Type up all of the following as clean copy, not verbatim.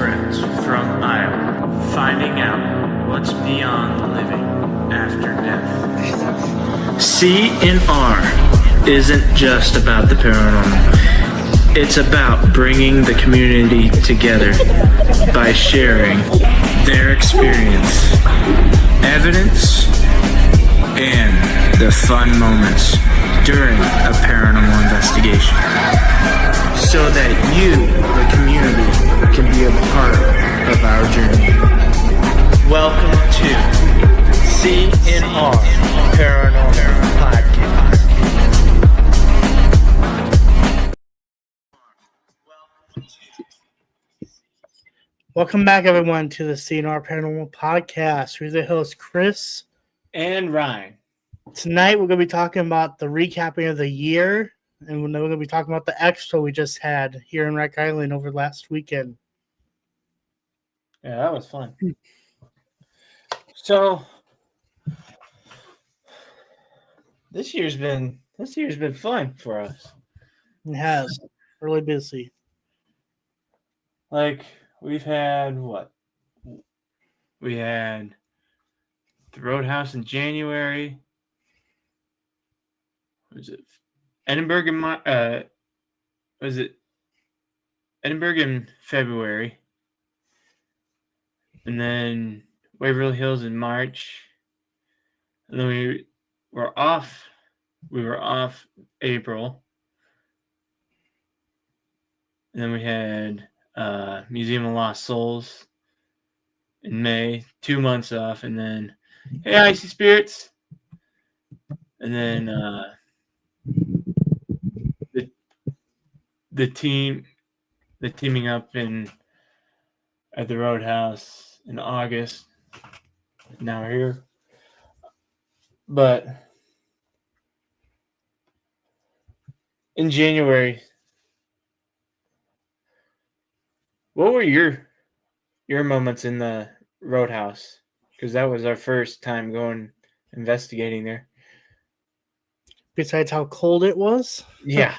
friends from Iowa, finding out what's beyond the living after death. C&R isn't just about the paranormal. It's about bringing the community together by sharing their experience, evidence, and the fun moments during a paranormal investigation, so that you, the community, can be a part of our journey. Welcome to C&R Paranormal Podcast. Welcome back, everyone, to the C&R Paranormal Podcast. We're the host, Chris and Ryne. Tonight, we're going to be talking about the recapping of the year, and we're going to be talking about the expo we just had here in Rock Island over last weekend. Yeah, that was fun. So, this year's been fun for us. It has. Really busy. Like, we've had what? We had the Roadhouse in January. Was it Edinburgh in was it Edinburgh in February, and then Waverly Hills in March, and then we were off April, and then we had Museum of Lost Souls in May, 2 months off, and then Hey Icy Spirits, and then the teaming up at the Roadhouse in August. Now we're here. But in January, what were your moments in the Roadhouse? Because that was our first time going investigating there. Besides how cold it was? Yeah.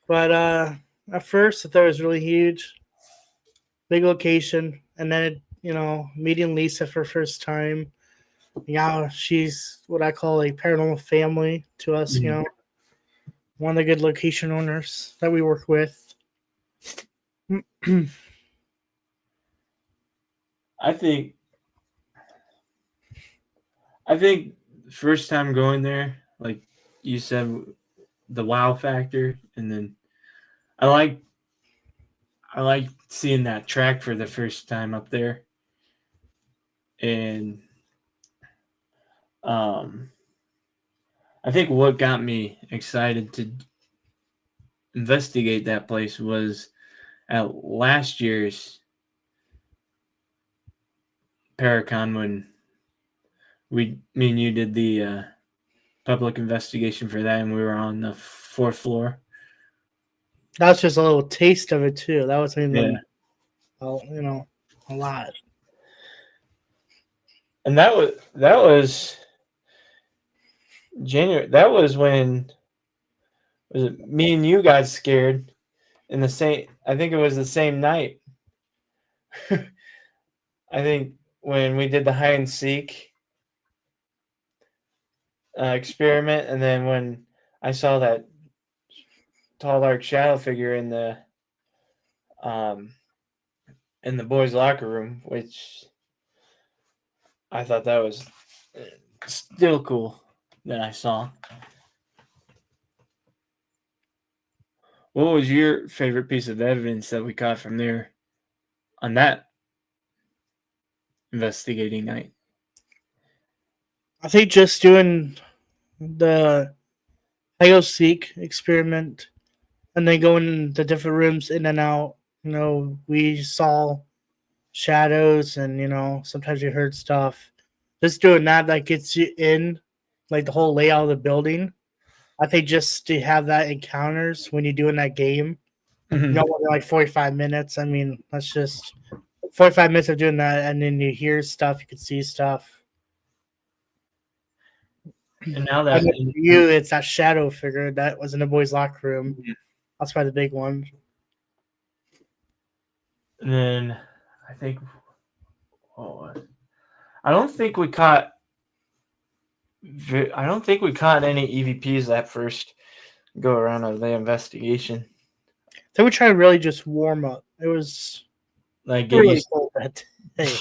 But at first, I thought it was really huge. Big location. And then, meeting Lisa for first time. Yeah, she's what I call a paranormal family to us, Mm-hmm. One of the good location owners that we work with. I think first time going there, like you said, the wow factor, and then I like seeing that track for the first time up there, and I think what got me excited to investigate that place was at last year's Paracon when me and you did the public investigation for that, and we were on the 4th floor. That's just a little taste of it too. That was Yeah. A lot. And that was January. That was when me and you got scared in the same. I think it was the same night. I think when we did the hide and seek experiment, and then when I saw that tall, dark shadow figure in the boys' locker room, which I thought that was still cool that I saw. What was your favorite piece of evidence that we caught from there on that investigating night? I think just doing the hide-and-seek experiment and then going to different rooms in and out. We saw shadows and, sometimes we heard stuff. Just doing that gets you in, like the whole layout of the building. I think just to have that encounters when you're doing that game, like 45 minutes. I mean, that's just 45 minutes of doing that, and then you hear stuff, you can see stuff. And now that it's that shadow figure that was in the boys' locker room. That's probably the big one. And then I think, I don't think we caught. I don't think we caught any EVPs that first go around of the investigation. They would try to really just warm up. It was Like get really used. cold that day.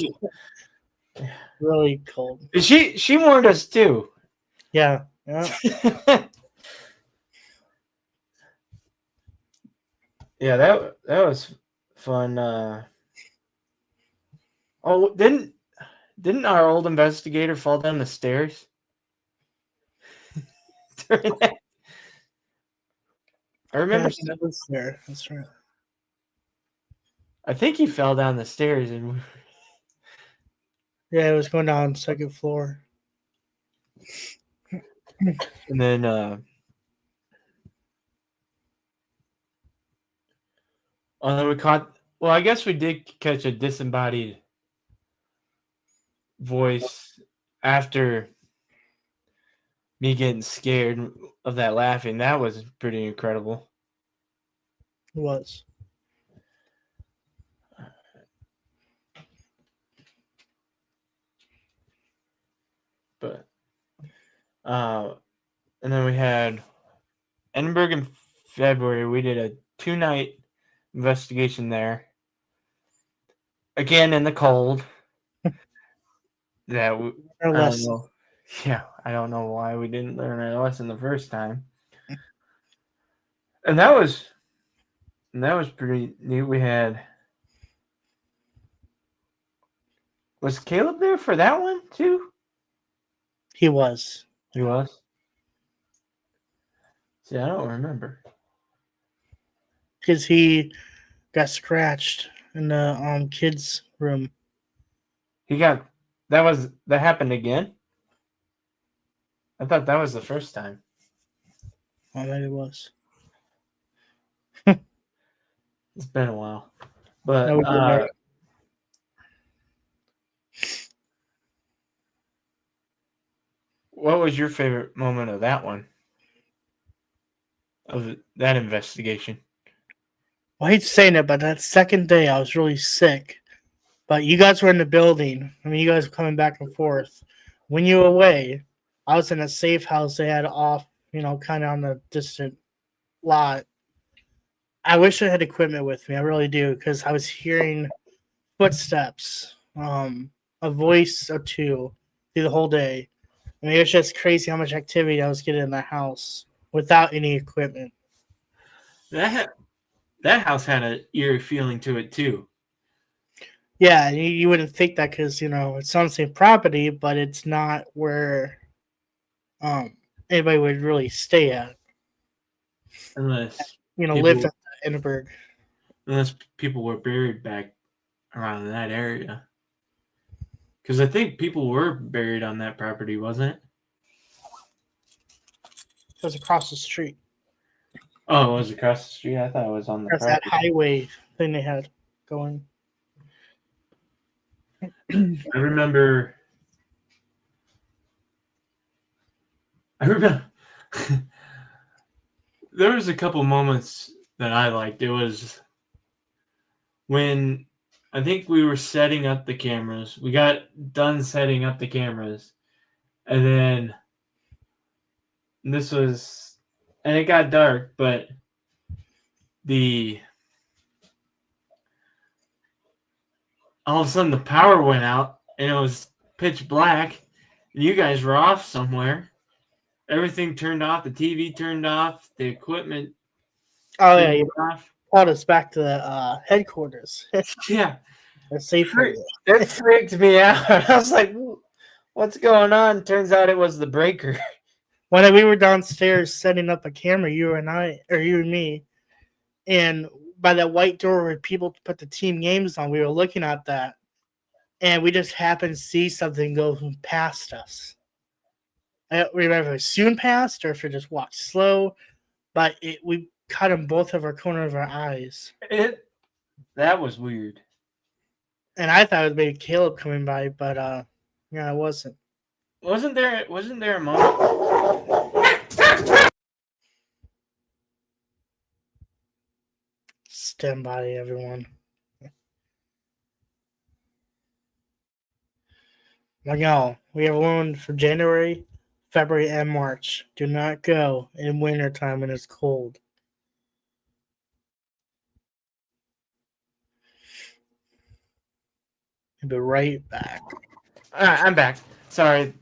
Really cold. She warned us too. Yeah. Yeah, that was fun. Oh, didn't our old investigator fall down the stairs? During that? I remember. Yeah, that was there. That's right. I think he fell down the stairs, and Yeah, it was going down second floor. then we caught. Well, I guess we did catch a disembodied voice after me getting scared of that laughing. That was pretty incredible. It was. But and then we had Edinburgh in February. We did a 2-night investigation there. Again in the cold. That we, I don't know. Yeah, I don't know why we didn't learn our lesson the first time. And that was pretty neat. We had. Was Caleb there for that one too? He was. He was. See, I don't remember. Because he got scratched in the kids' room. That happened again? I thought that was the first time. Oh, maybe it was. It's been a while. But what was your favorite moment of that one? Of that investigation? Well, I hate saying it, but that second day I was really sick. But you guys were in the building. I mean, you guys were coming back and forth. When you were away, I was in a safe house they had off, kind of on the distant lot. I wish I had equipment with me. I really do, because I was hearing footsteps, a voice or two through the whole day. I mean, it was just crazy how much activity I was getting in the house without any equipment. That house had an eerie feeling to it too. Yeah, you wouldn't think that because it's on the same property, but it's not where anybody would really stay at. Unless lived at Edinburgh. Unless people were buried back around that area. Because I think people were buried on that property, wasn't it? It was across the street. Oh, it was across the street? I thought it was on the property. That highway thing they had going. I remember there was a couple moments that I liked. It was when I think we were setting up the cameras. We got done setting up the cameras. And then and it got dark, but all of a sudden the power went out and it was pitch black. And you guys were off somewhere. Everything turned off. The TV turned off. The equipment. Oh yeah, you brought us back to the headquarters. Yeah, that's safe. That freaked me out. I was like, "What's going on?" Turns out it was the breaker. When we were downstairs setting up a camera, you and me, and by that white door where people put the team games on, we were looking at that, and we just happened to see something go past us. I don't remember if it was soon past or if it just walked slow, but we caught in both of our corner of our eyes. That was weird. And I thought it was maybe Caleb coming by, but it wasn't. Wasn't there a moment? Stand by, everyone. Like, no, we have one for January, February, and March. Do not go in wintertime when it's cold. I'll be right back. All right, I'm back. Sorry.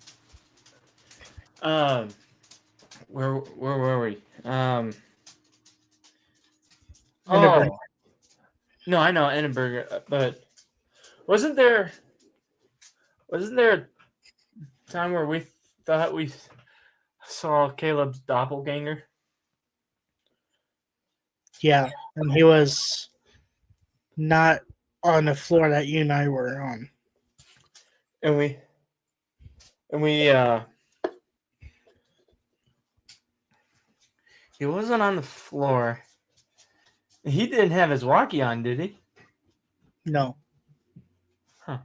Where were we? Edinburgh. Oh no, I know Edinburgh, but wasn't there a time where we thought we saw Caleb's doppelganger? Yeah, and he was not on the floor that you and I were on. And we he wasn't on the floor. He didn't have his walkie on, did he? No. Huh.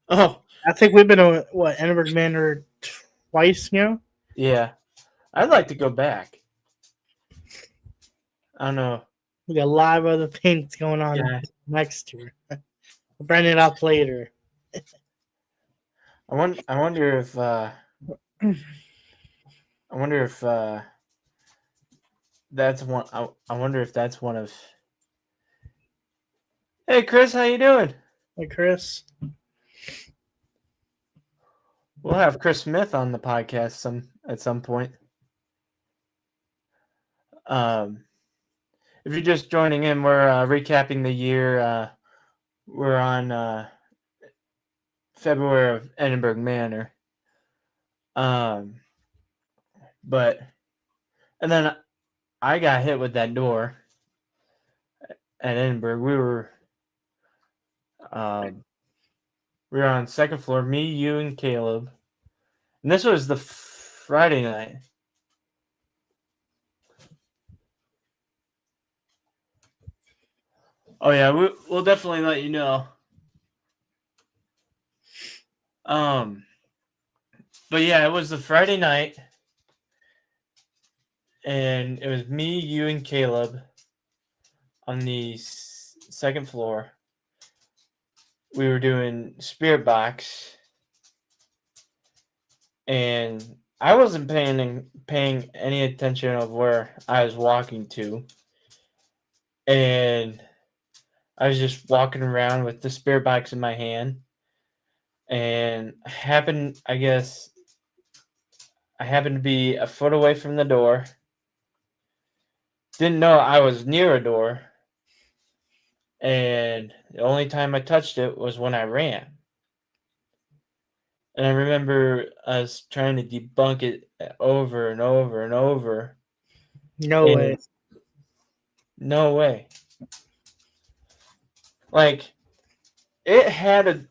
Oh, I think we've been to Edinburgh Manor twice now. yeah. I'd like to go back. I don't know. We got a lot of other things going on Yeah. next year. We'll bring it up later. I wonder if that's one. I wonder if that's one of. Hey, Chris, how you doing? Hey, Chris. We'll have Chris Smith on the podcast at some point. If you're just joining in, we're recapping the year. We're on February of Edinburgh Manor. But and then I got hit with that door at Edinburgh. We were on second floor. Me, you, and Caleb. And this was the Friday night. Oh yeah, we'll definitely let you know. But yeah, it was the Friday night, and it was me, you, and Caleb on the second floor. We were doing Spirit Box, and I wasn't paying any attention of where I was walking to, and I was just walking around with the Spirit Box in my hand, and I happened to be a foot away from the door. Didn't know I was near a door. And the only time I touched it was when I ran. And I remember us trying to debunk it over and over and over. No way. No way. Like it had a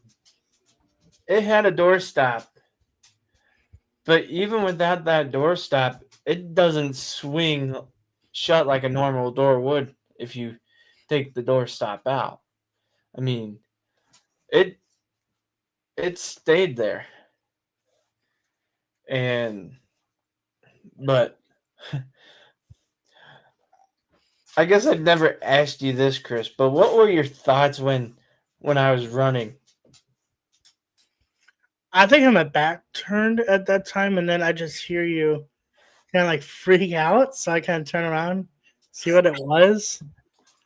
doorstop. But even without that doorstop, it doesn't swing shut like a normal door would if you take the doorstop out. I mean, it stayed there. But I guess I've never asked you this, Chris, but what were your thoughts when I was running? I think my back turned at that time, and then I just hear you kind of like freak out. So I kind of turn around, see what it was.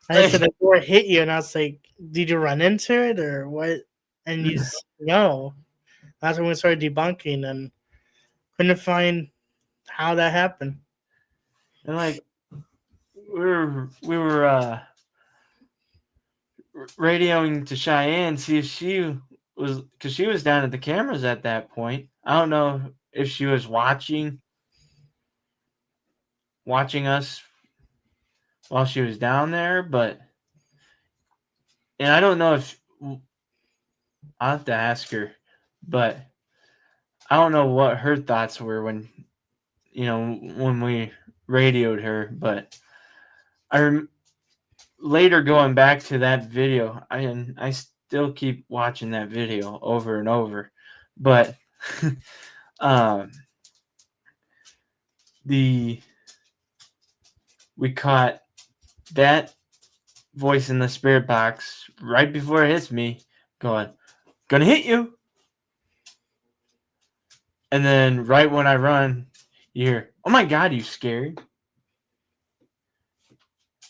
And I said the door hit you, and I was like, "Did you run into it or what?" And you just no. That's when we started debunking, and couldn't find how that happened. And like we were radioing to Cheyenne, see if she was, because she was down at the cameras at that point. I don't know if she was watching us while she was down there, and I don't know if I'll have to ask her, but I don't know what her thoughts were when we radioed her, but later going back to that video, I still keep watching that video over and over, but the we caught that voice in the spirit box right before it hits me going, "Gonna hit you." And then right when I run, you hear, "Oh my God, you scared."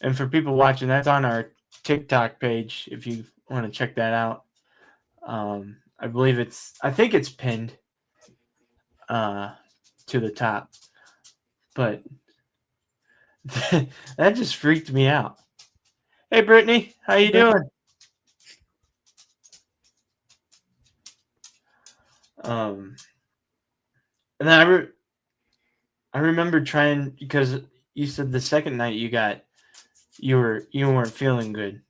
And for people watching, that's on our TikTok page if you want to check that out. I think it's pinned to the top. But that just freaked me out. Hey, Brittany, how you doing? And then I remember trying, because you said the second night you weren't feeling good.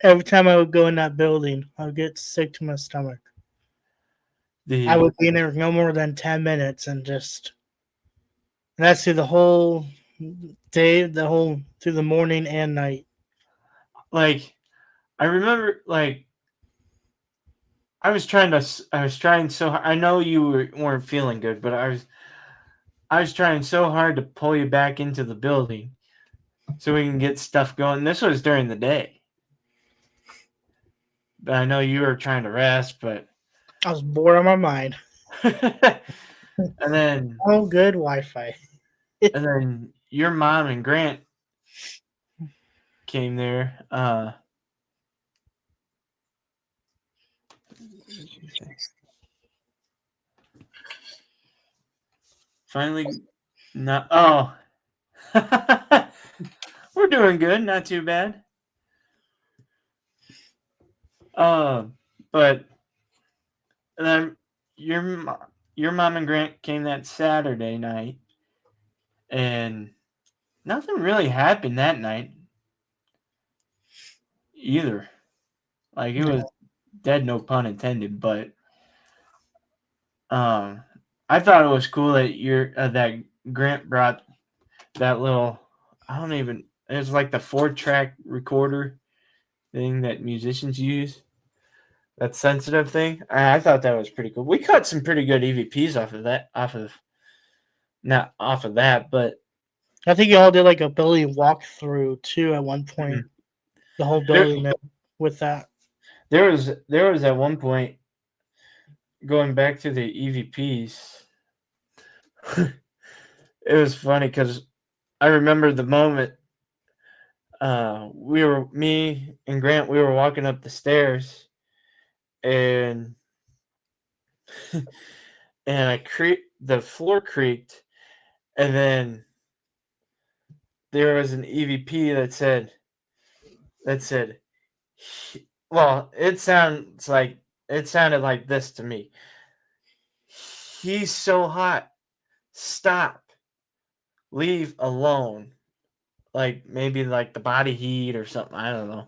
Every time I would go in that building, I would get sick to my stomach. I would be in there no more than 10 minutes and that's through the whole day, through the morning and night. Like, I remember, like, I was trying so hard. I know you weren't feeling good, but I was trying so hard to pull you back into the building so we can get stuff going. This was during the day. But I know you were trying to rest, but I was bored on my mind. and then good Wi-Fi. And then your mom and Grant came there. Finally, not. Oh, we're doing good. Not too bad. But then your mom and Grant came that Saturday night, and nothing really happened that night either. Like, it was dead, no pun intended. But I thought it was cool that that Grant brought that little. It was like the 4-track recorder thing that musicians use. That sensitive thing. I thought that was pretty cool. We cut some pretty good EVPs not off of that, but I think y'all did like a building walkthrough too at one point. Mm-hmm. The whole building with that. There was at one point, going back to the EVPs. It was funny because I remember the moment. Me and Grant, we were walking up the stairs, and the floor creaked, and then there was an EVP that said, well, it sounded like this to me. "He's so hot. Stop. Leave alone." Like, maybe like the body heat or something. I don't know.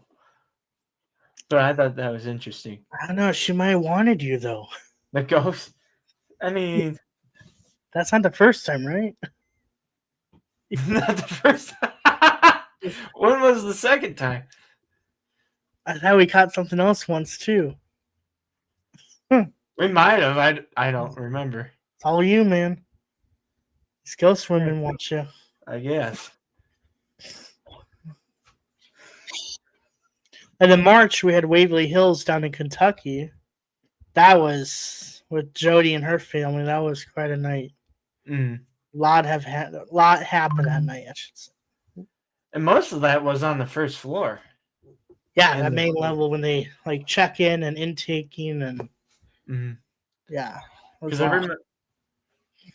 But I thought that was interesting. I don't know. She might have wanted you, though. The ghost? I mean... That's not the first time, right? Not the first time. When was the second time? I thought we caught something else once, too. We might have. I don't remember. It's all you, man. These ghost women want you. I guess. And in March, we had Waverly Hills down in Kentucky. That was with Jody and her family. That was quite a night. Mm. A lot happened that night, I should say. And most of that was on the first floor. Yeah, that main level when they like check in and intaking and yeah. Because I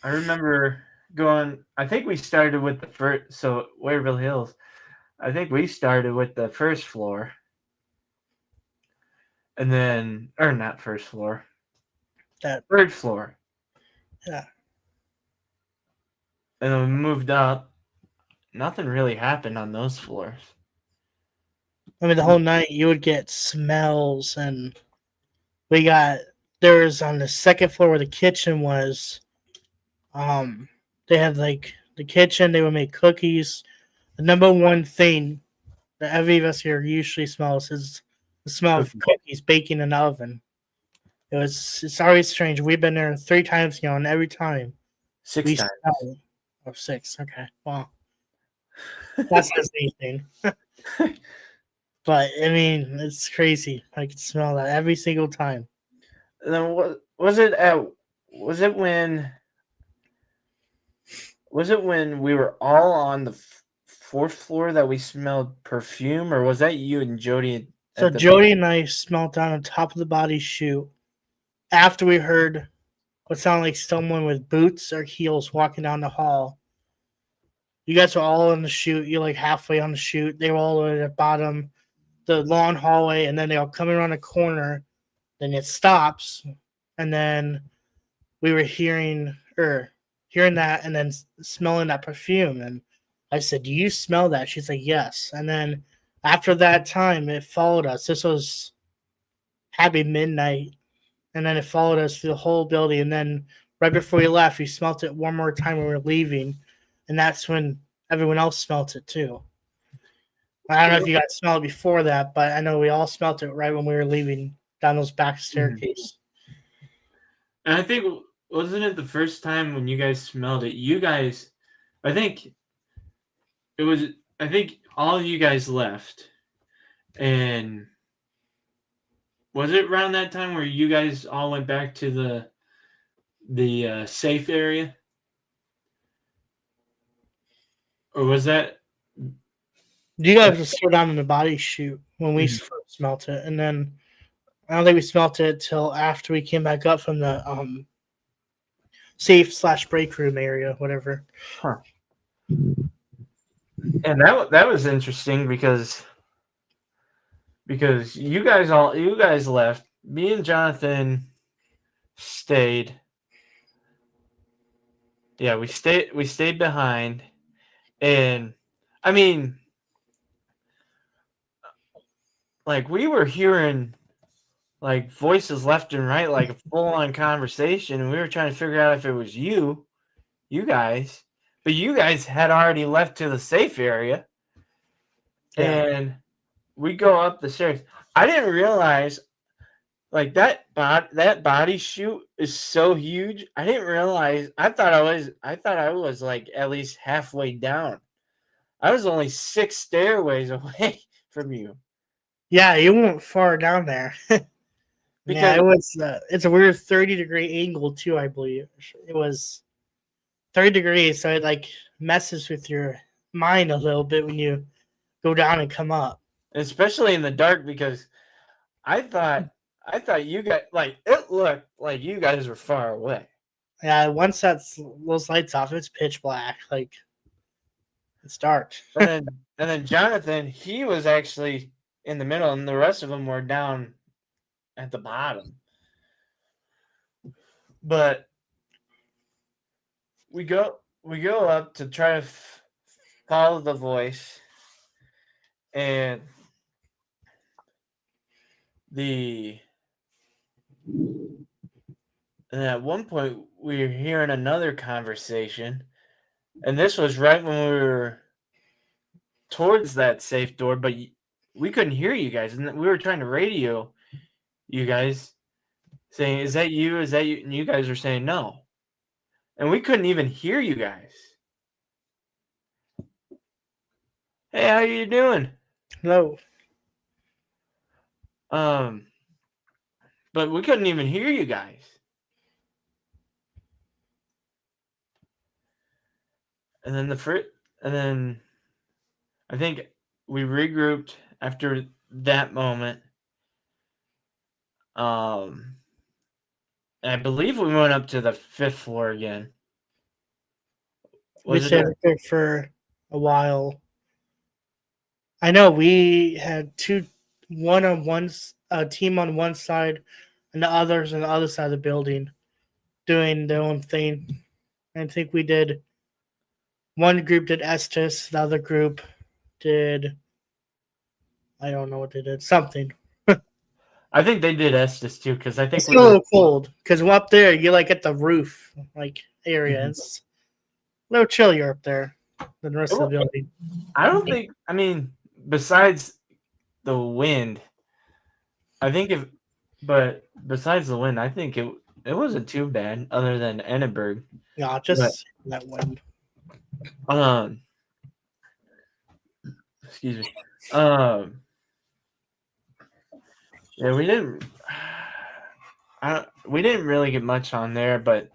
remember going. I think we started with the first. So Waverly Hills. I think we started with the first floor. And then, or not first floor. That third floor. Yeah. And then we moved up. Nothing really happened on those floors. I mean, the whole night you would get smells, and there was on the second floor where the kitchen was. They had like the kitchen. They would make cookies. The number one thing that every of us here usually smells is the smell of cookies baking in the oven. It's always strange. We've been there 3 times now, and every time 6 times. Oh, 6. Okay, wow. That says anything. But I mean, it's crazy. I can smell that every single time. And then what was it at? Was it when? Was it when we were all on the fourth floor that we smelled perfume, or was that you and Jody So at the? Jody and I smelled down on top of the body chute after we heard what sounded like someone with boots or heels walking down the hall. You guys were all in the chute. You're like halfway on the chute. They were all the way at the bottom, the long hallway, and then they all coming around a corner. Then it stops, and then we were hearing that, and then smelling that perfume. And I said, "Do you smell that?" She's like, "Yes." And then after that time, it followed us. This was happy midnight, and then it followed us through the whole building. And then right before we left, we smelt it one more time when we were leaving, and that's when everyone else smelt it too. I don't know if you guys smelled it before that, but I know we all smelt it right when we were leaving down those back staircase. And I think, wasn't it the first time when you guys smelled it? You guys, I think it was. I think all of you guys left, and was it around that time where you guys all went back to the safe area, or was that? You guys were still down in the body chute when we Mhm. first smelt it, and then I don't think we smelt it till after we came back up from the safe/break room area, whatever. Huh. And that was interesting because you guys left. Me and Jonathan stayed. Yeah, we stayed behind, and I mean, like we were hearing like voices left and right, like a full on conversation, and we were trying to figure out if it was you guys, but you guys had already left to the safe area, Yeah. and we go up the stairs. I didn't realize like that body chute is so huge. I didn't realize. I thought I was like at least halfway down. I was only 6 stairways away from you. Yeah, you weren't far down there. Yeah, Because it was. It's a weird 30-degree angle too. I believe it was 30 degrees, so it like messes with your mind a little bit when you go down and come up. especially in the dark, because I thought you guys, like, it looked like you guys were far away. Yeah, once those lights off, it's pitch black. Like it's dark. And then Jonathan, he was actually in the middle, and the rest of them were down at the bottom. But we go up to try to follow the voice, and at one point we were hearing another conversation, and this was right when we were towards that safe door, but we couldn't hear you guys, and we were trying to radio you guys, saying, "Is that you? Is that you?" And you guys were saying no, and we couldn't even hear you guys. Hey, how you doing? No. But we couldn't even hear you guys. And then I think we regrouped after that moment. And I believe we went up to the 5th floor again. We stayed there for a while. I know we had one on one team on one side, and the others on the other side of the building, doing their own thing. I think we did. One group did Estes, the other group did. I don't know what they did. Something. I think they did Estes too, because I think It's still a little cold because up there you're like at the roof area. Mm-hmm. It's a little chillier up there than the rest of the building. I don't think. I mean, besides the wind, besides the wind, I think it wasn't too bad, other than Enneberg. Yeah, just that wind. excuse me. Yeah, we didn't really get much on there, but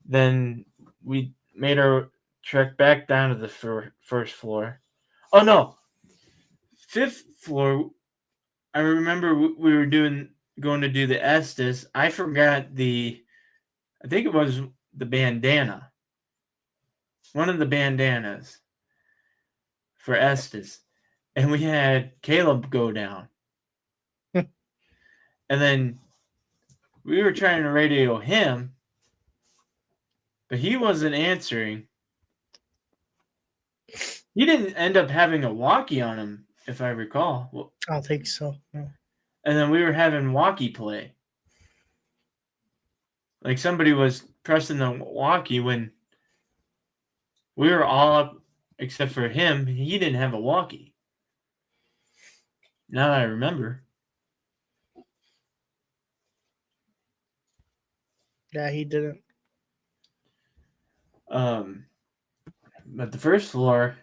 then we made our trek back down to the first floor. Oh no, fifth floor. I remember we were going to do the Estes. I forgot I think it was the bandana. One of the bandanas for Estes. And we had Caleb go down. And then we were trying to radio him, but he wasn't answering. He didn't end up having a walkie on him, if I recall. Well, I don't think so. No. and then we were having walkie play. Like somebody was pressing the walkie when we were all up except for him. He didn't have a walkie. Now that I remember. Yeah, he didn't. But the first floor,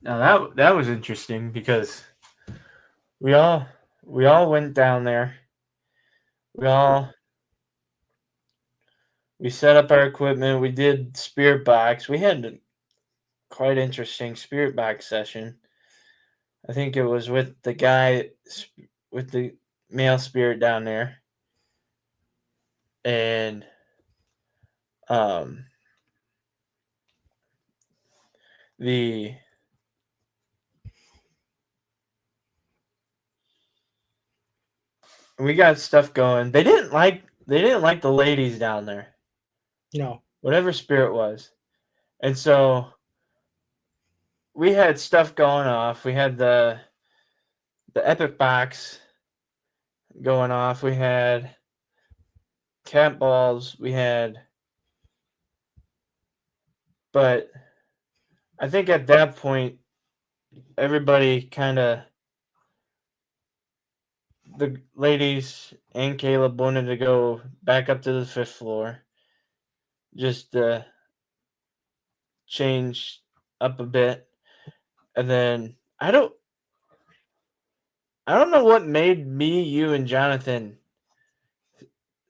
now that was interesting because we all went down there. We set up our equipment. We did spirit box. We had a quite interesting spirit box session. I think it was with the guy with the male spirit down there, and the we got stuff going. They didn't like the ladies down there. No. Whatever spirit was. And so we had stuff going off. We had the epic box going off. We had cat balls. But I think at that point everybody kind of, the ladies and Caleb wanted to go back up to the fifth floor, just change up a bit, and then I don't know what made me, you, and Jonathan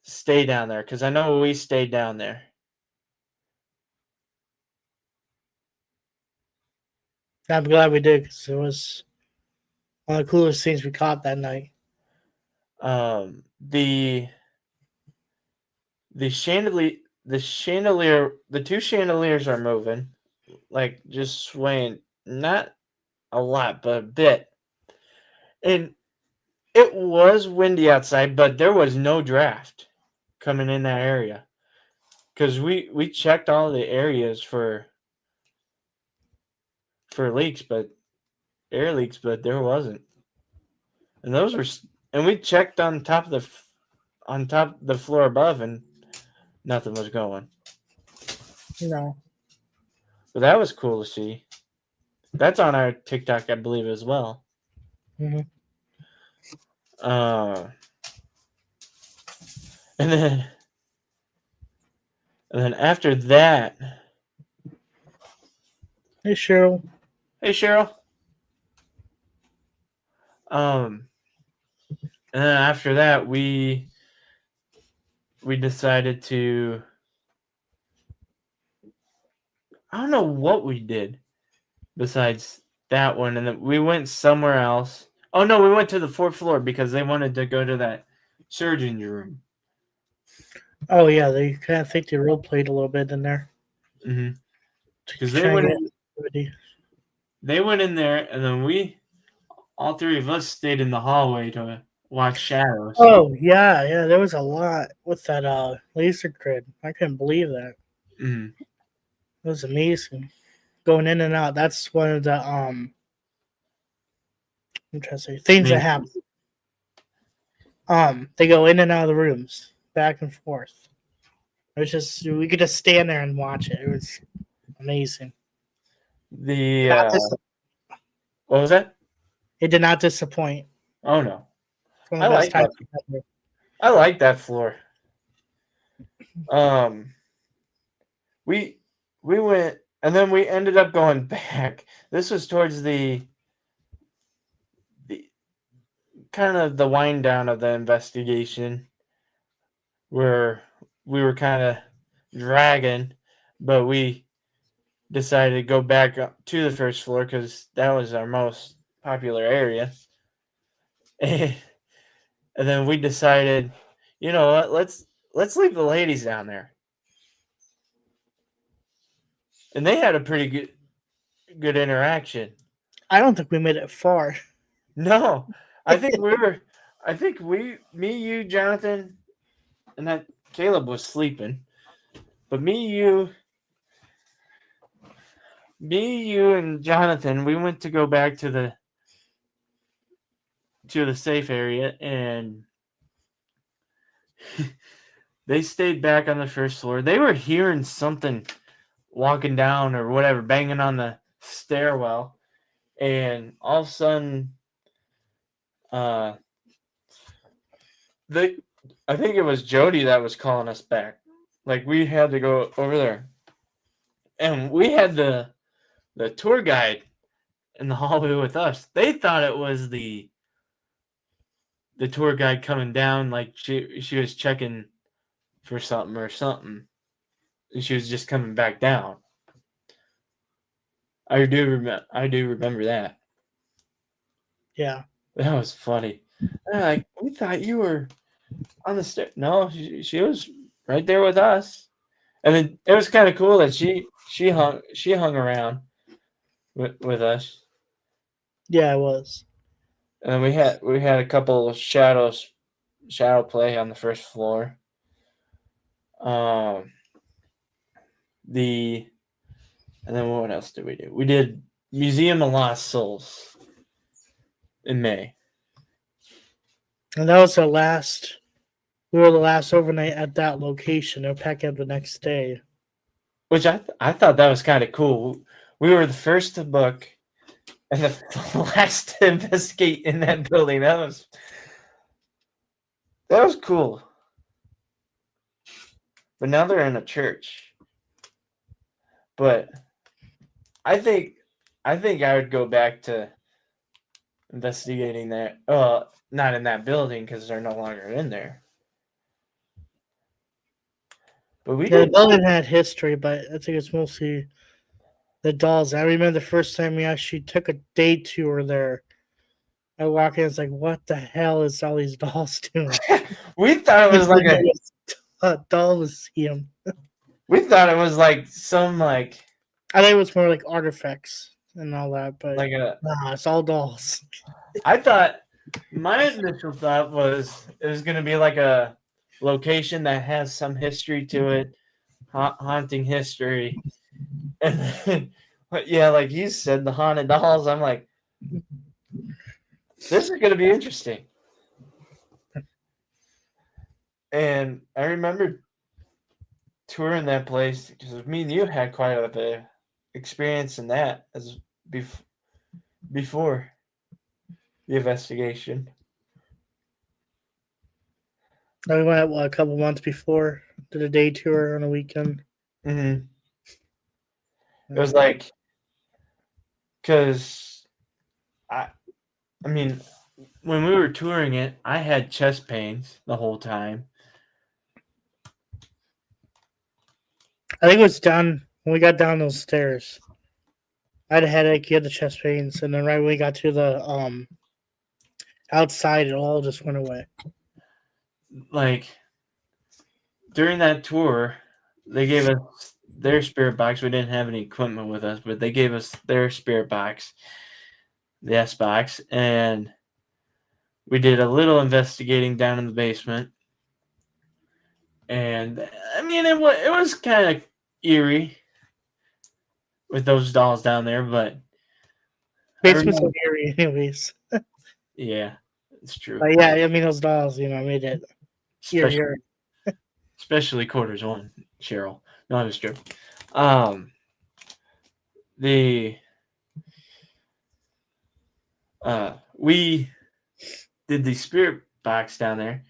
stay down there, because I know we stayed down there. I'm glad we did because it was one of the coolest things we caught that night. The chandelier, the two chandeliers are moving, like just swaying, not a lot, but a bit. And it was windy outside, but there was no draft coming in that area, because we checked all the areas for leaks, but air leaks, but there wasn't. And those were, and we checked on top of the floor above, and nothing was going. No. But that was cool to see. That's on our TikTok, I believe, as well. Mm-hmm. And then after that, Hey, Cheryl. hey Cheryl. And then after that, we decided to, I don't know what we did besides that one, and then we went somewhere else. Oh no, we went to the fourth floor because they wanted to go to that surgeon's room. Oh yeah, they kind of think they role played a little bit in there. Mm-hmm. Because they went in there, and then all three of us stayed in the hallway to watch shadows. Oh yeah, there was a lot with that laser grid. I couldn't believe that. Mm-hmm. It was amazing. Going in and out. That's one of the I'm trying to say things that happen. They go in and out of the rooms, back and forth. It was just, we could just stand there and watch it. It was amazing. What was that? It did not disappoint. Oh no, I like that. I like that floor. We went, and then we ended up going back. This was towards the kind of the wind down of the investigation, where we were kind of dragging, but we decided to go back up to the first floor because that was our most popular area. And then we decided, you know what, let's leave the ladies down there. And they had a pretty good interaction. I don't think we made it far. No, me, you, Jonathan, and that Caleb was sleeping, but me, you, and Jonathan, we went to go back to the safe area, and they stayed back on the first floor. They were hearing something walking down or whatever, banging on the stairwell, and all of a sudden, I think it was Jody that was calling us back. Like, we had to go over there, and we had the tour guide in the hallway with us. They thought it was the tour guide coming down, like she was checking for something or something. And she was just coming back down. I do remember that. Yeah. That was funny. Like, we thought you were on the stair. No, she was right there with us. And then it was kind of cool that she hung around with us. Yeah, it was. And we had a couple of shadow play on the first floor. And then what else did we do? We did Museum of Lost Souls in May. And that was our last. We were the last overnight at that location. They'll pack up the next day. Which I thought that was kind of cool. We were the first to book and the last to investigate in that building. That was cool. But now they're in a church. But I think I would go back to investigating that. Not in that building because they're no longer in there. But the building had history, but I think it's mostly the dolls. I remember the first time we actually took a day tour there. I walk in, it's like, what the hell is all these dolls doing? We thought it was like a doll museum. We thought it was like some like. I think it was more like artifacts and all that, but nah, it's all dolls. I thought my initial thought was it was going to be like a location that has some history to it, haunting history, and then, yeah, like you said, the haunted dolls. I'm like, this is going to be interesting. And I remember touring that place because me and you had quite a experience in that as before the investigation. We went a couple months before, did a day tour on a weekend. Mm-hmm. It was like, because I mean, when we were touring it, I had chest pains the whole time. I think it was down when we got down those stairs. I had a headache, you had the chest pains, and then right when we got to the outside, it all just went away. Like, during that tour, they gave us their spirit box. We didn't have any equipment with us, but they gave us their spirit box, the S box, and we did a little investigating down in the basement. And I mean, it was kind of eerie with those dolls down there, but basement's so eerie, anyways. Yeah, it's true. But yeah, I mean those dolls, made it eerie. Especially quarters one, Cheryl. No, I'm just joking. We did the spirit box down there,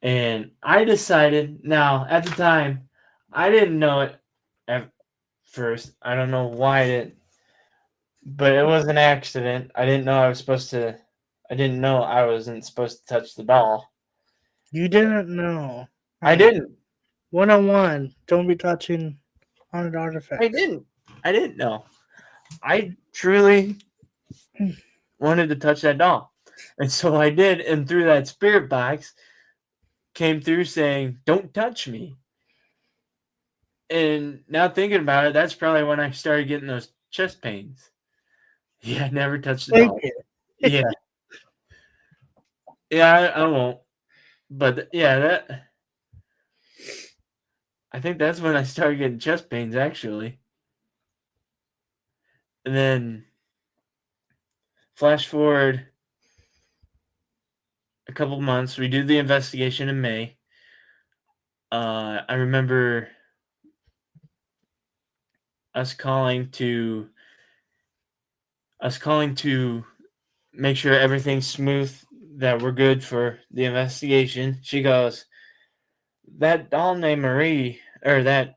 and I decided. Now, at the time, I didn't know it at first. I don't know why I didn't, but it was an accident. I didn't know I was supposed to. I didn't know I wasn't supposed to touch the doll. You didn't know. I didn't. 101. Don't be touching haunted artifacts. I didn't know. I truly wanted to touch that doll. And so I did, and through that spirit box came through saying, "Don't touch me." And now thinking about it, that's probably when I started getting those chest pains. Yeah, I never touched the Thank doll. you. Yeah. Yeah, I won't. But yeah, I think that's when I started getting chest pains, actually. And then flash forward a couple months, we do the investigation in May. I remember us calling to make sure everything's smooth, that we're good for the investigation. She goes, "That doll named Marie, or that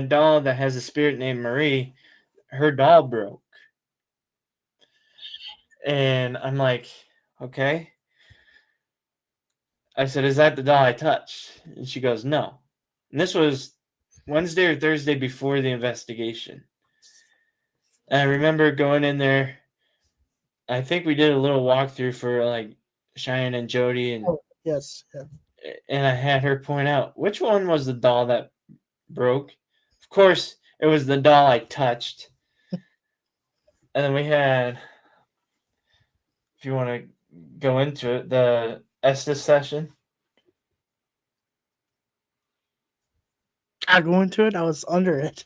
doll that has a spirit named Marie, her doll broke." And I'm like, "Okay." I said, "Is that the doll I touched?" And she goes, "No." And this was Wednesday or Thursday before the investigation. And I remember going in there. I think we did a little walkthrough for like Cheyenne and Jody, and Yes. Yeah. I had her point out which one was the doll that broke. Of course, it was the doll I touched. And then we had, if you want to go into it, the Estes session. I go into it. I was under it.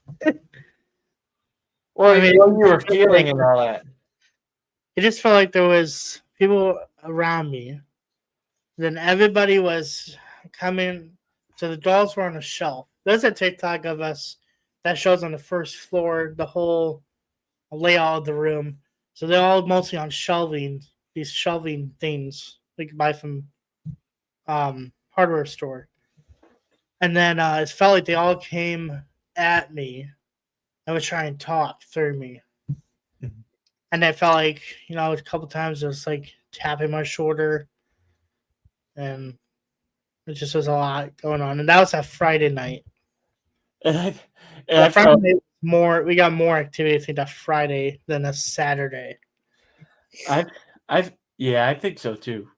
Well, I mean, what you were feeling and all that. It just felt like there was people around me. Then everybody was coming. So the dolls were on a shelf. There's a TikTok of us that shows on the first floor the whole layout of the room. So they're all mostly on shelving. These shelving things we can buy from hardware store. And then it felt like they all came at me and would try and talk through me. Mhm. And I felt like, a couple times it was like tapping my shoulder. And it just was a lot going on. And that was that Friday night. And That Friday night we got more activity, I think, that Friday than a Saturday. I think so too.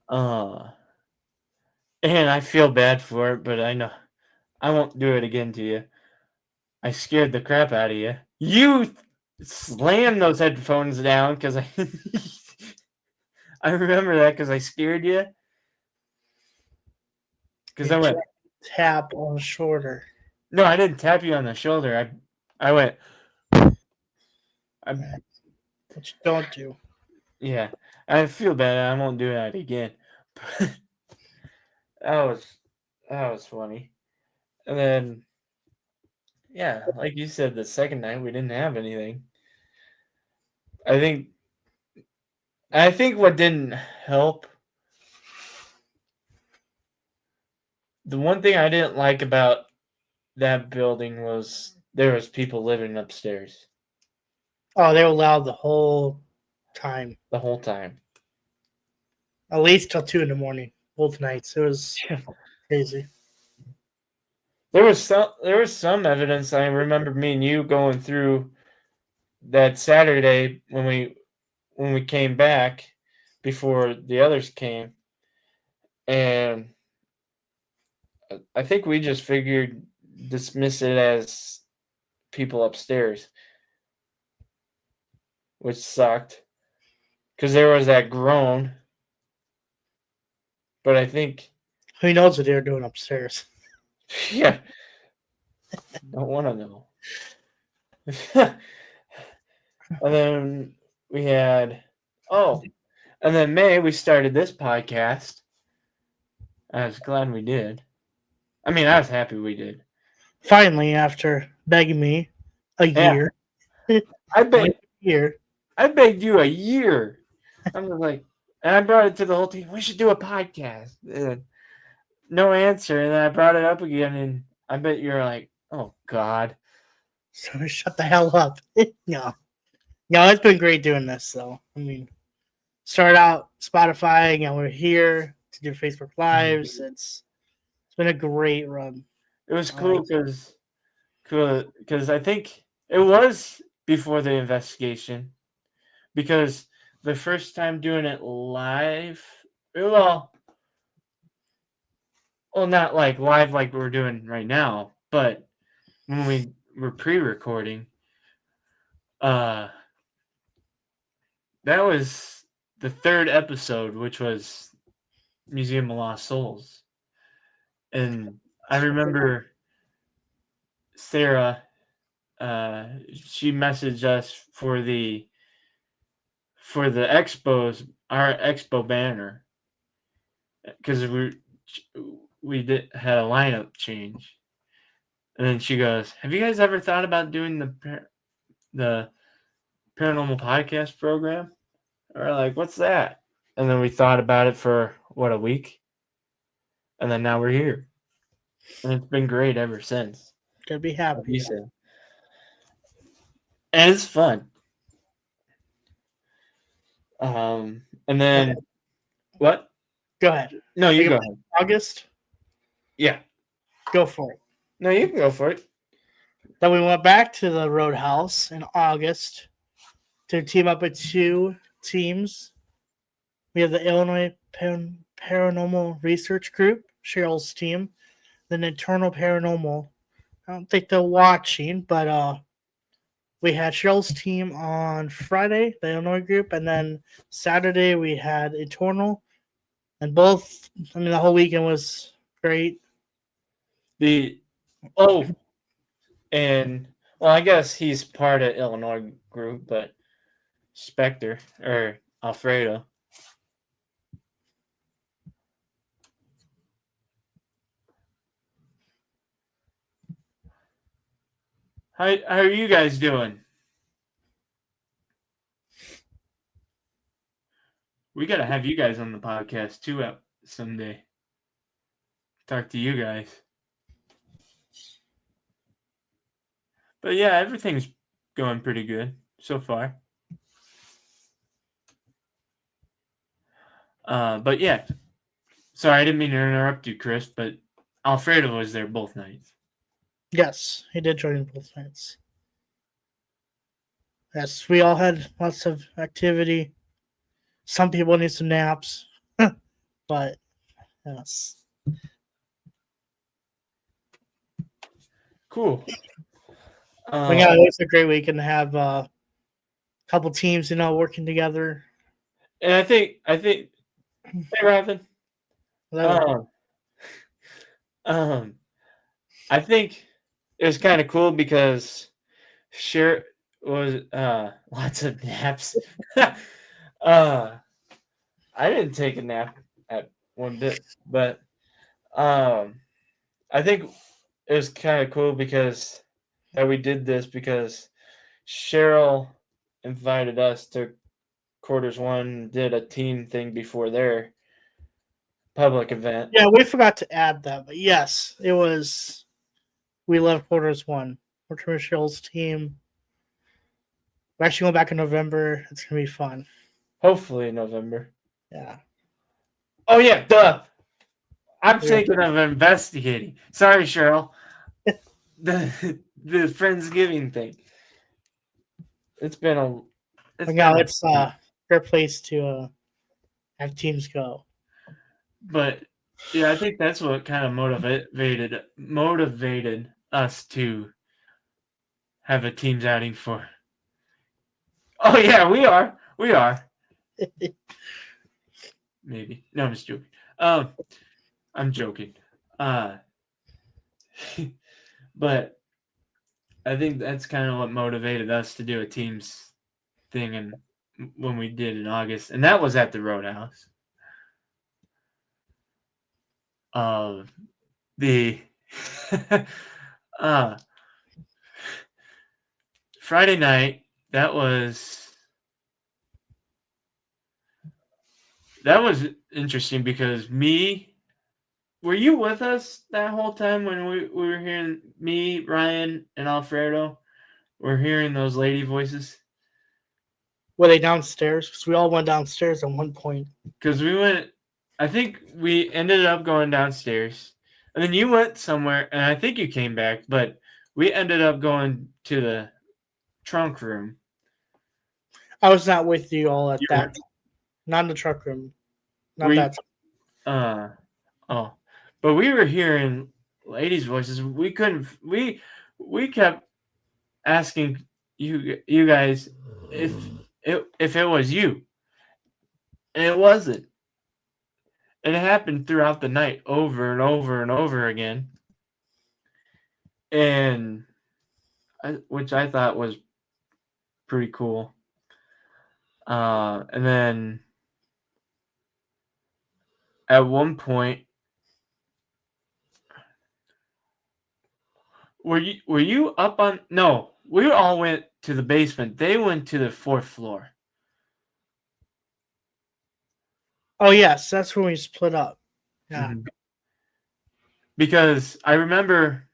And I feel bad for it, but I know I won't do it again to you. I scared the crap out of you. You slammed those headphones down because I remember that because I scared you. Because I went tap on the shoulder. No, I didn't tap you on the shoulder. I went. Which you don't do. Yeah, I feel bad. I won't do that again. that was funny. And then, yeah, like you said, the second night we didn't have anything. I think what didn't help. The one thing I didn't like about that building was there was people living upstairs. Oh, they were loud the whole time. The whole time. At least till 2 a.m, both nights. It was crazy. There was some evidence. I remember me and you going through that Saturday when we came back before the others came, and I think we just figured dismiss it as people upstairs, which sucked because there was that groan. But I think who knows what they were doing upstairs. Yeah, don't want to know. And then we had and then May we started this podcast. I was glad we did. I mean, I was happy we did. Finally, after begging me a year. I begged year. I begged you a year. I'm like, and I brought it to the whole team. We should do a podcast. And no answer. And then I brought it up again, and I bet you're like, oh God. So shut the hell up. No. No, it's been great doing this. So I mean, started out Spotify, and we're here to do Facebook Lives. It's been a great run. It was I like cool because I think it was before the investigation, because the first time doing it live, well, not like live like we're doing right now, but when we were pre-recording, that was the third episode, which was Museum of Lost Souls. And I remember Sarah, she messaged us for the expos, our expo banner, because we had a lineup change, and then she goes, "Have you guys ever thought about doing the paranormal podcast program?" Or like, "What's that?" And then we thought about it for a week, and then now we're here, and it's been great ever since. to be Like happy. you said, and it's fun. And then what? Go ahead. No, you go ahead. August, Yeah. go for it. No, you can go for it. Then we went back to the Roadhouse in August to team up with two teams. We have the Illinois Paranormal Research Group, Cheryl's team, then Eternal Paranormal. I don't think they're watching, but we had Cheryl's team on Friday, the Illinois group, and then Saturday we had Eternal. And both, I mean, the whole weekend was great. And well, I guess he's part of Illinois group, but Spectre or Alfredo. How are you guys doing? We gotta have you guys on the podcast too someday. Talk to you guys. But yeah, everything's going pretty good so far. But yeah, sorry, I didn't mean to interrupt you, Chris, but Alfredo was there both nights. Yes, he did join both nights. Yes, we all had lots of activity. Some people need some naps, but yes. Cool. But yeah, it was a great weekend to have a couple teams, working together. And I think, hey, Robin. I think it was kind of cool because sure was lots of naps. I didn't take a nap at one bit, but I think it was kind of cool because that we did this because Cheryl invited us to quarters one, did a team thing before their public event. Yeah, we forgot to add that, but yes, it was. We love quarters one. We're Michelle's team. We're actually going back in November. It's gonna be fun. Hopefully in November. Yeah. Oh yeah, duh. I'm thinking of investigating. Sorry, Cheryl. the Friendsgiving thing. It's been a. It's a great place to have teams go. But yeah, I think that's what kind of motivated us to have a team's outing for. Oh yeah, we are. Maybe. No, I'm just joking. I'm joking. But I think that's kind of what motivated us to do a team's thing, and when we did in August, and that was at the Roadhouse. The Friday night, that was interesting because were you with us that whole time when we were hearing, me, Ryan, and Alfredo were hearing those lady voices? Were they downstairs? Because we all went downstairs at one point. Because I think we ended up going downstairs. And then you went somewhere, and I think you came back, but we ended up going to the trunk room. I was not with you all at You that. weren't. Not in the truck room. Not Were you- that. oh. But we were hearing ladies' voices. We couldn't, we kept asking you guys if it was you. And it wasn't. And it happened throughout the night over and over and over again. And which I thought was pretty cool. And then at one point, were you up on? No, we all went to the basement. They went to the 4th floor. Oh yes, that's when we split up. Yeah. Mm-hmm. Because I remember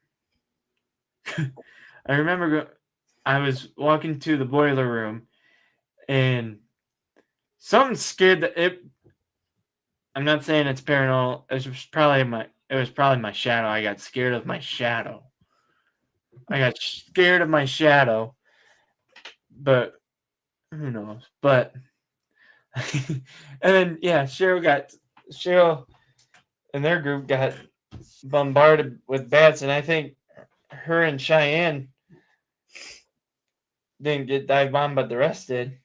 I was walking to the boiler room, and something scared it. I'm not saying it's paranormal. It was probably my shadow. I got scared of my shadow. But who knows? But and then Cheryl and their group got bombarded with bats, and I think her and Cheyenne didn't get dive bombed, but the rest did.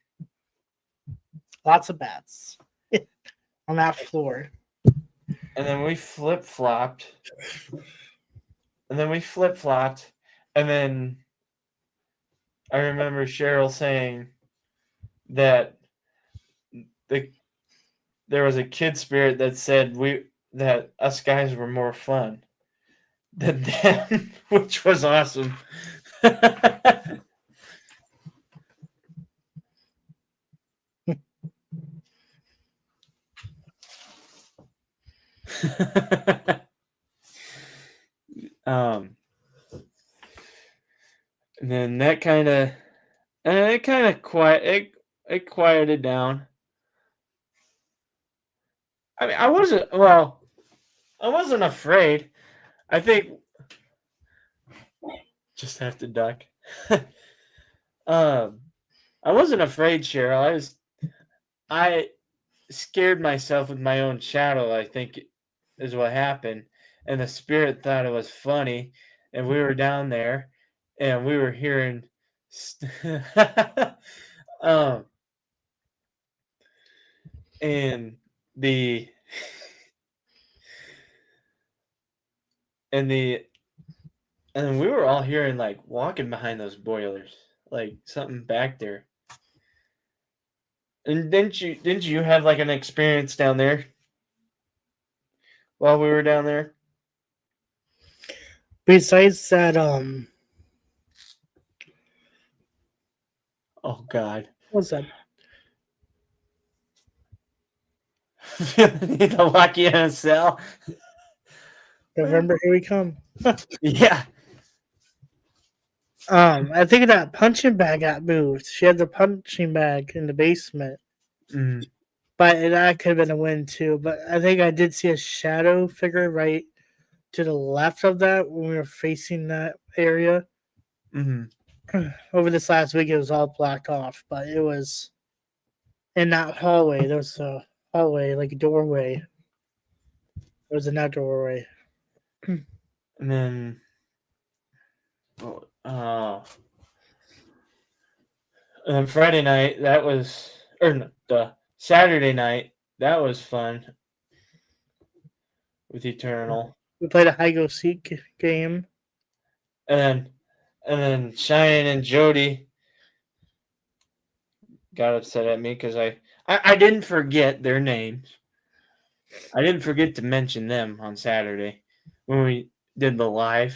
Lots of bats on that floor. And then we flip-flopped. And then I remember Cheryl saying that there was a kid spirit that said that us guys were more fun than them, which was awesome. And then that kind of quieted down. I mean, I wasn't afraid. I think just have to duck. I wasn't afraid, Cheryl. I scared myself with my own shadow, I think is what happened. And the spirit thought it was funny, and we were down there and we were hearing and the and we were all hearing like walking behind those boilers, like something back there. And didn't you have like an experience down there while we were down there? Besides that, Oh God. what's that? Need to lock you in a cell. November, here we come. Yeah. I think that punching bag got moved. She had the punching bag in the basement. Mm. But that could have been a win too. But I think I did see a shadow figure right to the left of that when we were facing that area. Mm-hmm. Over this last week, it was all blacked off, but it was in that hallway. There was a hallway, like a doorway. It was in that doorway. And then, and then Friday night, the Saturday night, that was fun with Eternal. We played a hide go seek game. And then Cheyenne and Jody got upset at me because I didn't forget their names. I didn't forget to mention them on Saturday when we did the live.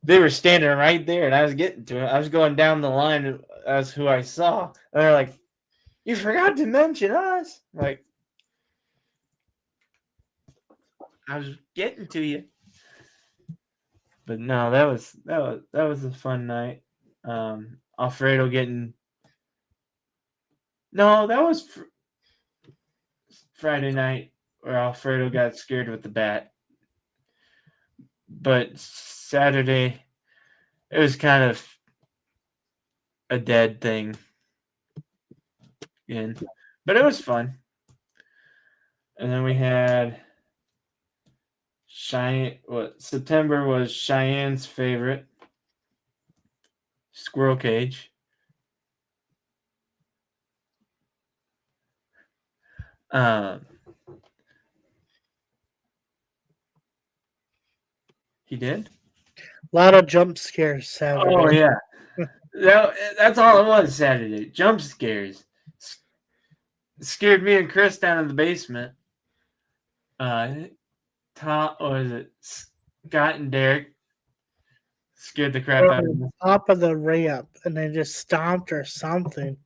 They were standing right there, and I was getting to it. I was going down the line as who I saw, and they're like, "You forgot to mention us." Like, I was getting to you. But no, that was a fun night. Alfredo getting No, that was Friday night where Alfredo got scared with the bat. But Saturday, it was kind of a dead thing. But it was fun. And then we had September was Cheyenne's favorite, Squirrel Cage. He did? A lot of jump scares Saturday. Oh, yeah. That's all it was Saturday. Jump scares. Scared me and Chris down in the basement. Scott and Derek scared the crap out of me. Top of the ramp, and they just stomped or something.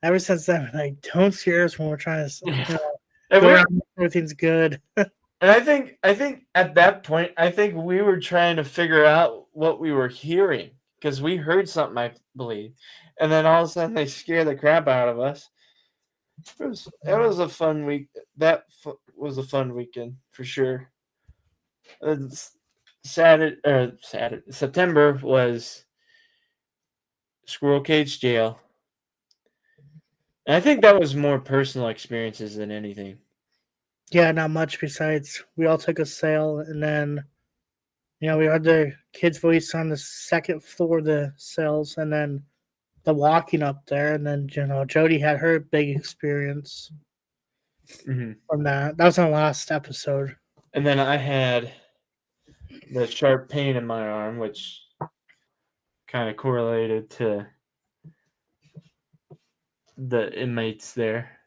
Ever since then, like, don't scare us when we're trying to, go around, everything's good. And I think at that point, I think we were trying to figure out what we were hearing because we heard something, I believe, and then all of a sudden they scare the crap out of us. It was a fun week. That was a fun weekend for sure. Saturday, September was Squirrel Cage Jail. And I think that was more personal experiences than anything. Yeah, not much besides we all took a sail, and then we had the kids' voice on the second floor of the sails, and then the walking up there, and then Jody had her big experience from that. That was on the last episode. And then I had the sharp pain in my arm, which kind of correlated to the inmates there.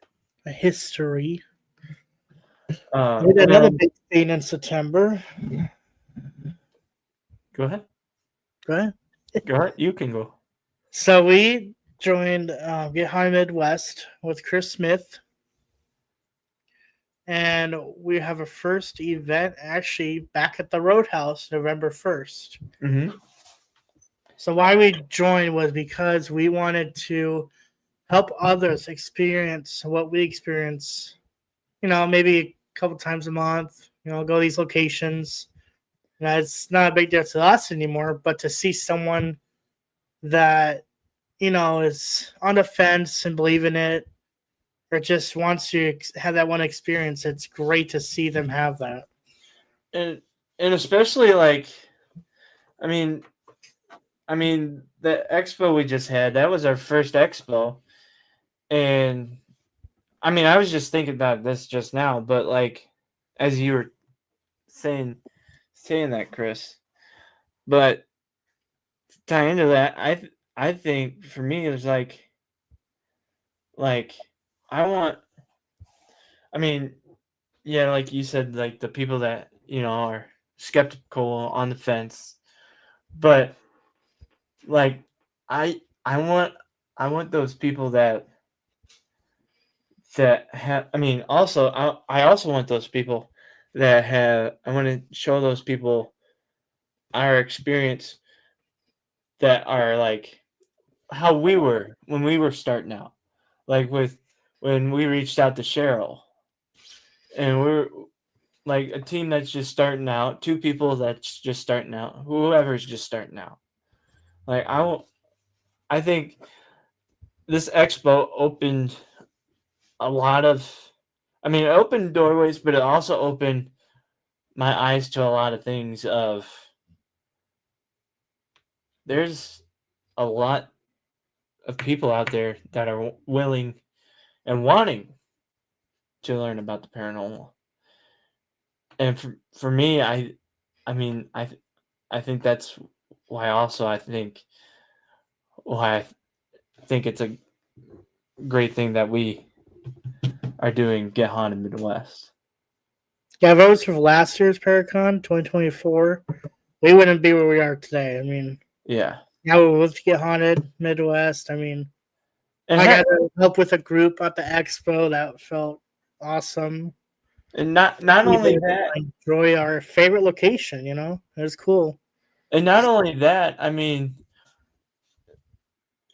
A history. Another big thing in September. Go ahead. Go ahead. Go ahead. You can go. So we joined Get High Midwest with Chris Smith. And we have a first event actually back at the Roadhouse November 1st. Mm-hmm. So why we joined was because we wanted to help others experience what we experience, maybe a couple times a month, go to these locations. It's not a big deal to us anymore, but to see someone that, is on the fence and believe in it, or just wants to have that one experience, it's great to see them have that. And especially I mean the expo we just had, that was our first expo. And I was just thinking about this just now, but as you were saying that, Chris, but to tie into that, I think for me it was like like you said, like the people that are skeptical, on the fence, but I want those people that have. Also I also want those people that have. I want to show those people our experience that are like how we were when we were starting out, when we reached out to Cheryl, and we're like a team that's just starting out, two people that's just starting out, whoever's just starting out. I think this expo opened a lot of, it opened doorways, but it also opened my eyes to a lot of things of there's a lot of people out there that are willing and wanting to learn about the paranormal. And for me, I think that's why also I think it's a great thing that we are doing Get Haunted Midwest. Yeah, if it was for last year's Paracon 2024, we wouldn't be where we are today. Yeah. Now we would Get Haunted Midwest. And I got to help with a group at the expo. That felt awesome. And not only that, enjoy our favorite location. It was cool. And not only that,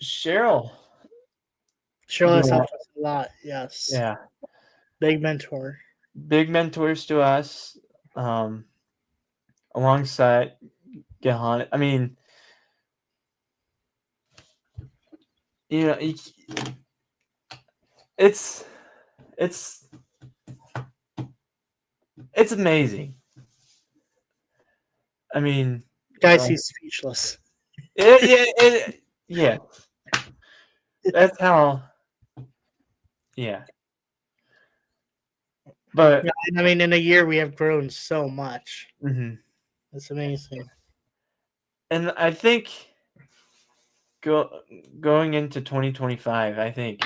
Cheryl Cheryl has Yeah. helped us a lot. Yes. Yeah. Big mentor. Big mentors to us. Alongside Gahan. I mean, you know, it's it's it's amazing. I mean, Guys, he's speechless. yeah. That's how. Yeah, but Yeah, I mean, in a year we have grown so much. mhm. It's amazing. And I think going into 2025, I think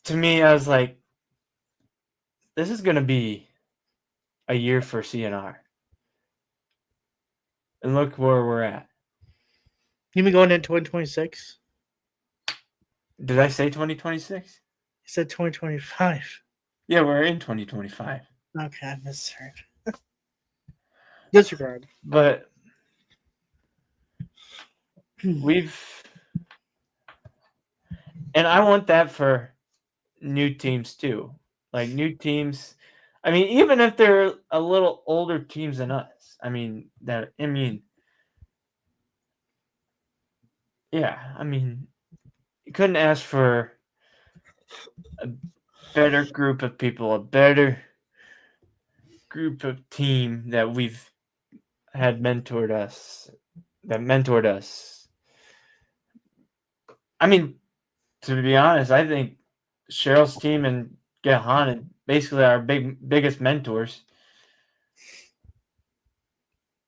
to me, I was like, this is gonna be a year for CNR, and look where we're at. You mean going into 2026? Did I say 2026? You said 2025. Yeah, we're in 2025. Okay, I misheard. Disregard. But and I want that for new teams too. Like new teams. I mean, even if they're a little older teams than us. I mean, you couldn't ask for a better group of people, a better group of team that we've had mentored us. I mean, to be honest, I think Cheryl's team and Gahan basically our biggest mentors.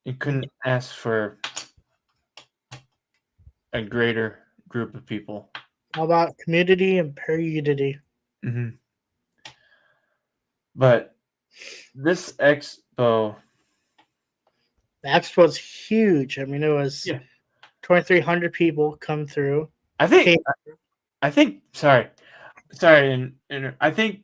You couldn't ask for a greater group of people. How about community and periodity? Mm-hmm. But this expo, The expo's huge. I mean, it was 2,300 people come through. I think. Sorry, and I think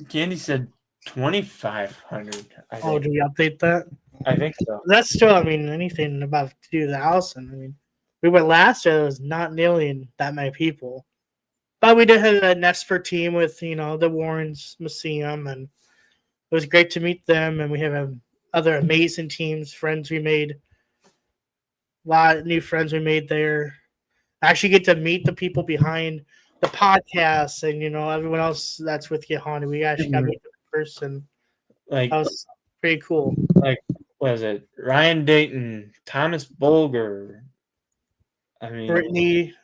Candy said 2,500. Oh, do we update that? I think so. That's still, I mean, anything about 2,000. I mean, we went last year, it was not nearly that many people. But we did have an expert team with, the Warrens Museum, and it was great to meet them. And we have other amazing teams, friends we made, a lot of new friends we made there. I actually get to meet the people behind the podcast and, everyone else that's with Yohani. We actually got to meet them in person. Like That was pretty cool. what was it? Ryan Dayton, Thomas Bolger. I mean, Brittany.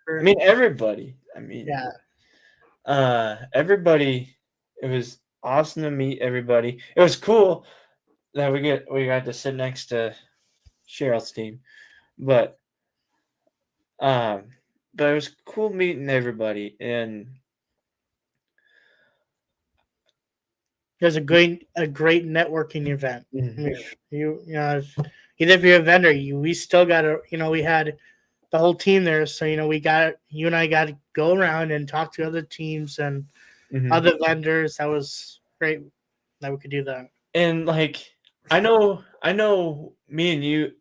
I mean, everybody. I mean, everybody. It was awesome to meet everybody. It was cool that we got to sit next to Cheryl's team, but it was cool meeting everybody, and it was a great networking event. mm-hmm. I mean, even if you're a vendor, we still got to, we had the whole team there, so you and I got to go around and talk to other teams and other vendors. That was great that we could do that. And I know me and you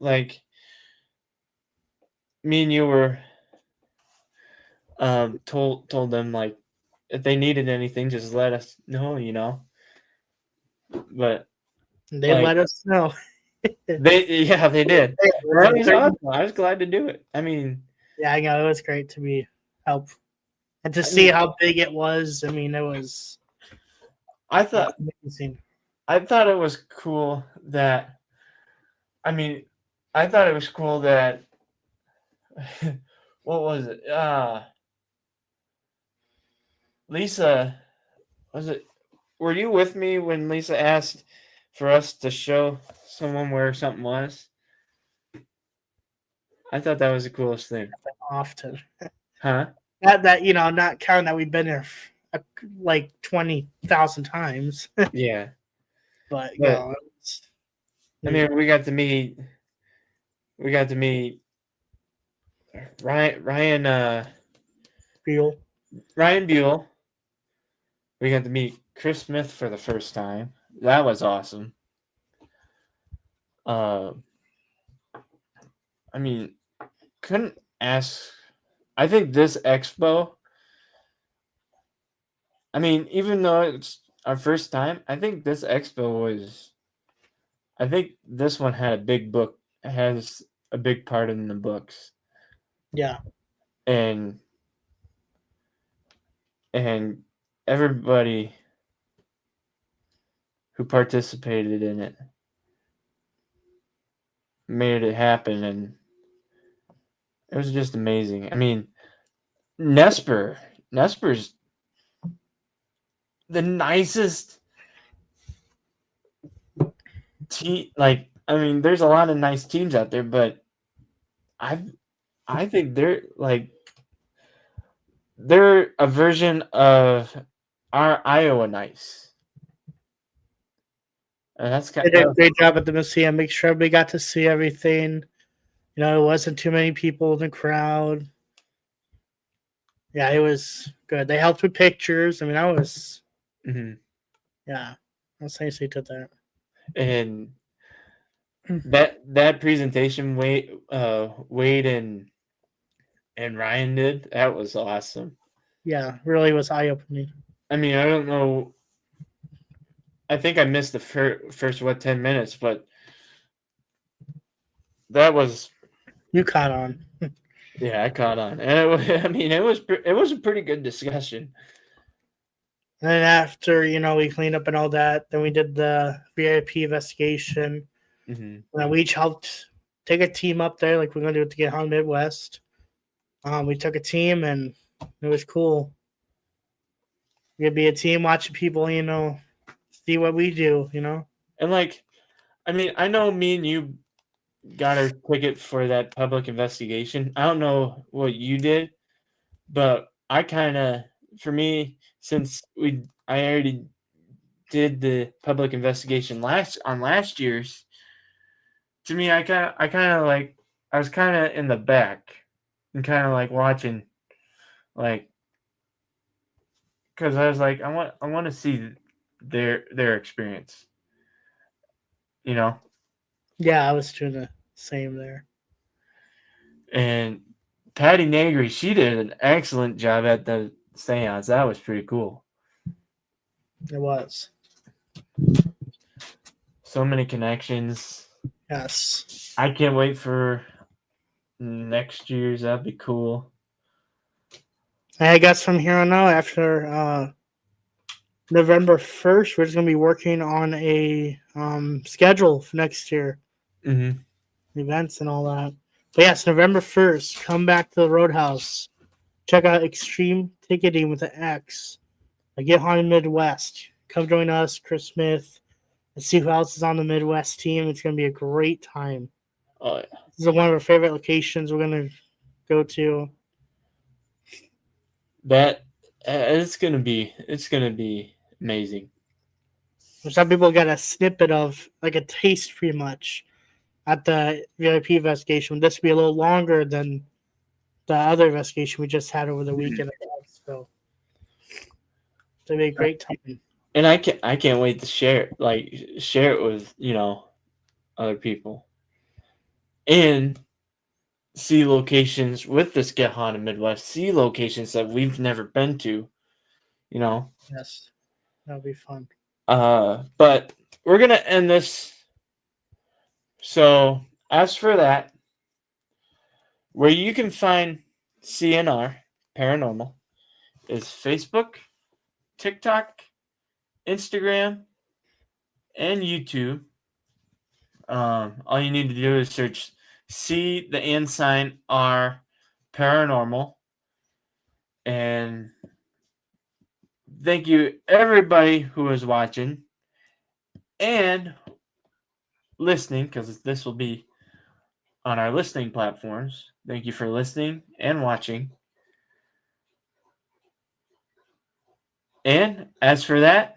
were told them if they needed anything, just let us know, but they let us know. they did. I was glad to do it. I mean, I know it was great to be help and to see how big it was. I mean, it was. I thought it was cool that. I mean, I thought it was cool that. What was it? Lisa, was it? Were you with me when Lisa asked for us to show someone where something was? I thought that was the coolest thing. Often, huh? That not counting that we've been there like 20,000 times. Yeah, but I mean, we got to meet Ryan Buell. Ryan Buell. We got to meet Chris Smith for the first time. That was awesome. I mean, couldn't ask I think this expo, I mean, even though it's our first time, I think this expo was, I think this one had a big book, has a big part in the books. Yeah. And everybody who participated in it made it happen, and it was just amazing. I mean, Nesper's the nicest team. Like, I mean, there's a lot of nice teams out there, but I think they're a version of our Iowa Nice. And that's They did a great job at the museum. Make sure everybody got to see everything. You know, it wasn't too many people in the crowd. Yeah, it was good. They helped with pictures. I mean, that was, yeah, that's nice they did that. And that presentation Wade and Ryan did, that was awesome. Yeah, really was eye opening. I mean, I don't know. I think I missed the first 10 minutes, but that was. You caught on. Yeah, I caught on, and it was a pretty good discussion. And then after, you know, we cleaned up and all that, then we did the VIP investigation. And then we each helped take a team up there, like we're going to do it to Get Home Midwest. We took a team, and it was cool. You'd be a team watching people, you know, see what we do, you know. And like, I mean, I know me and you got our ticket for that public investigation. I don't know what you did, but I kind of, for me, since I already did the public investigation last year's, to me, I was kind of in the back and kind of like watching, like, because I was like, I want to see their experience, you know. Yeah, I was doing the same there. And Patty Negri, she did an excellent job at the seance. That was pretty cool. It was. So many connections. Yes. I can't wait for next year's. That'd be cool. I guess from here on out, after November 1st, we're just going to be working on a schedule for next year. Events and all that. But yes, November 1st, come back to the Roadhouse. Check out Extreme Ticketing with the X. Get Haunted Midwest. Come join us, Chris Smith, and see who else is on the Midwest team. It's going to be a great time. Oh, yeah. This is one of our favorite locations we're going to go to. It's gonna be amazing. Some people got a snippet of, like, a taste pretty much at the VIP investigation. This will be a little longer than the other investigation we just had over the weekend. So it'll be a great time. And I can't wait to share it with, you know, other people. And see locations with this Get Haunted Midwest. See locations that we've never been to, you know. Yes, that'll be fun. But we're gonna end this. So as for that, where you can find CNR Paranormal is Facebook, TikTok, Instagram, and YouTube. All you need to do is search C the & R Paranormal. And thank you everybody who is watching and listening, because this will be on our listening platforms. Thank you for listening and watching. And as for that,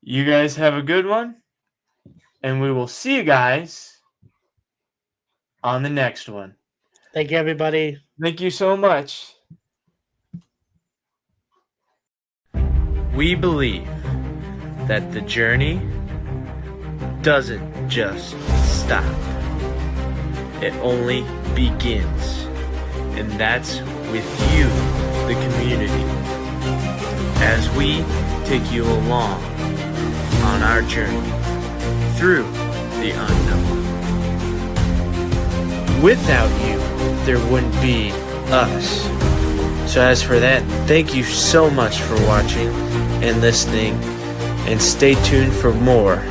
you guys have a good one, and we will see you guys on the next one. Thank you, everybody. Thank you so much. We believe that the journey doesn't just stop. It only begins and that's with you, the community, as we take you along on our journey through the unknown. Without you, there wouldn't be us. So as for that, thank you so much for watching and listening, and stay tuned for more